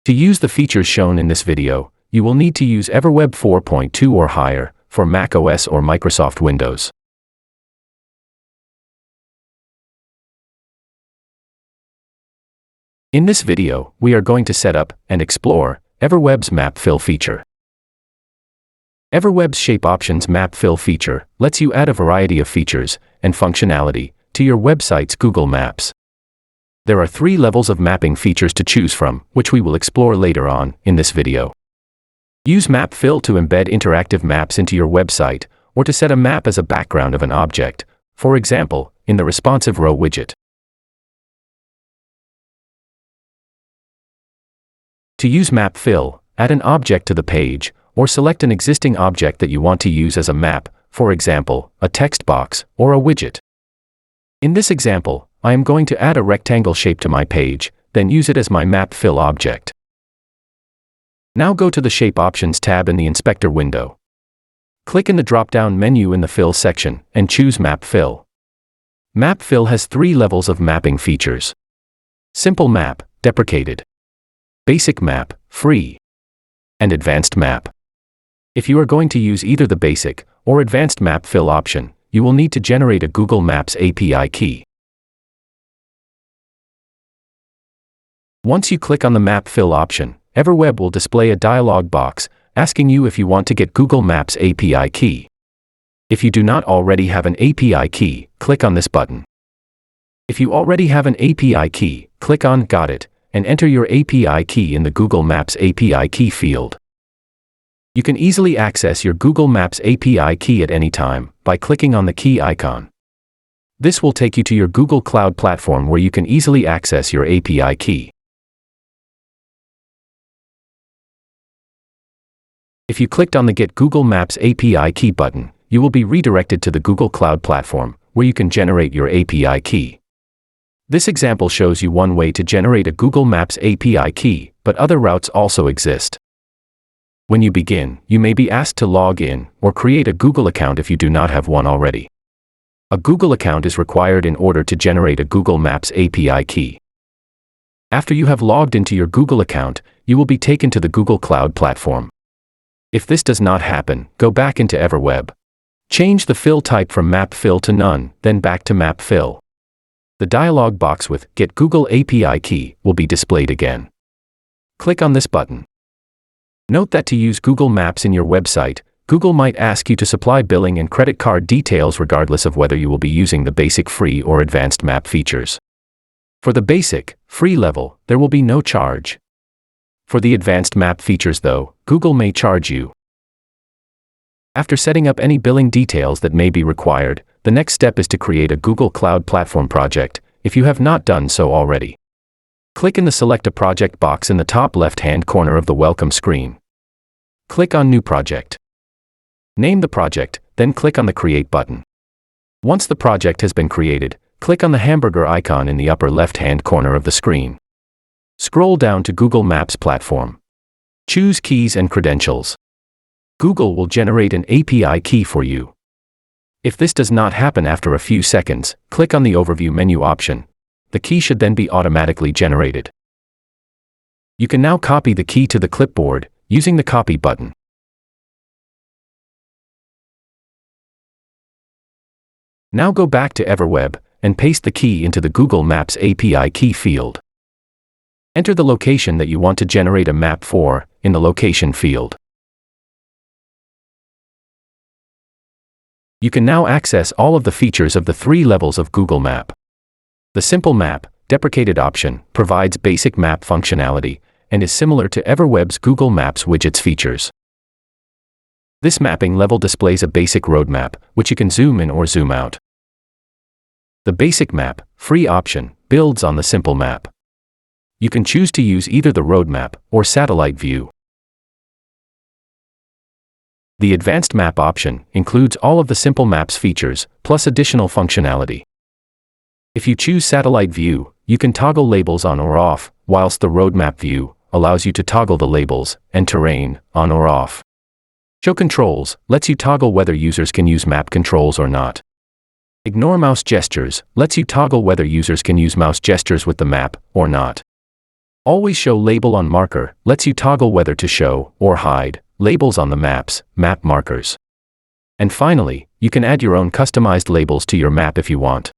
To use the features shown in this video, you will need to use EverWeb 4.2 or higher for macOS or Microsoft Windows. In this video, we are going to set up and explore EverWeb's Map Fill feature. EverWeb's Shape Options Map Fill feature lets you add a variety of features and functionality to your website's Google Maps. There are 3 levels of mapping features to choose from, which we will explore later on in this video. Use Map Fill to embed interactive maps into your website, or to set a map as a background of an object, for example, in the responsive row widget. To use Map Fill, add an object to the page, or select an existing object that you want to use as a map, for example, a text box or a widget. In this example, I am going to add a rectangle shape to my page, then use it as my Map Fill object. Now go to the Shape Options tab in the Inspector window. Click in the drop-down menu in the Fill section and choose Map Fill. Map Fill has 3 levels of mapping features: Simple Map, Deprecated; Basic Map, Free; and Advanced Map. If you are going to use either the Basic or Advanced Map Fill option, you will need to generate a Google Maps API key. Once you click on the Map Fill option, EverWeb will display a dialog box asking you if you want to get Google Maps API key. If you do not already have an API key, click on this button. If you already have an API key, click on Got It and enter your API key in the Google Maps API key field. You can easily access your Google Maps API key at any time by clicking on the key icon. This will take you to your Google Cloud platform where you can easily access your API key. If you clicked on the Get Google Maps API Key button, you will be redirected to the Google Cloud platform, where you can generate your API key. This example shows you one way to generate a Google Maps API key, but other routes also exist. When you begin, you may be asked to log in or create a Google account if you do not have one already. A Google account is required in order to generate a Google Maps API key. After you have logged into your Google account, you will be taken to the Google Cloud platform. If this does not happen, go back into EverWeb. Change the fill type from Map Fill to None, then back to Map Fill. The dialog box with Get Google API Key will be displayed again. Click on this button. Note that to use Google Maps in your website, Google might ask you to supply billing and credit card details regardless of whether you will be using the basic, free, or advanced map features. For the basic, free level, there will be no charge. For the advanced map features though, Google may charge you. After setting up any billing details that may be required, the next step is to create a Google Cloud Platform project, if you have not done so already. Click in the Select a Project box in the top left-hand corner of the welcome screen. Click on New Project. Name the project, then click on the Create button. Once the project has been created, click on the hamburger icon in the upper left-hand corner of the screen. Scroll down to Google Maps Platform. Choose Keys and Credentials. Google will generate an API key for you. If this does not happen after a few seconds, click on the Overview menu option. The key should then be automatically generated. You can now copy the key to the clipboard using the Copy button. Now go back to EverWeb and paste the key into the Google Maps API key field. Enter the location that you want to generate a map for in the Location field. You can now access all of the features of the 3 levels of Google Map. The Simple Map, Deprecated option provides basic map functionality and is similar to EverWeb's Google Maps widgets features. This mapping level displays a basic roadmap, which you can zoom in or zoom out. The Basic Map, Free option builds on the Simple Map. You can choose to use either the roadmap or satellite view. The Advanced Map option includes all of the Simple Maps features, plus additional functionality. If you choose Satellite View, you can toggle labels on or off, whilst the Roadmap view allows you to toggle the labels and terrain on or off. Show Controls lets you toggle whether users can use map controls or not. Ignore Mouse Gestures lets you toggle whether users can use mouse gestures with the map or not. Always show label on marker lets you toggle whether to show or hide labels on the map markers. And finally, you can add your own customized labels to your map if you want.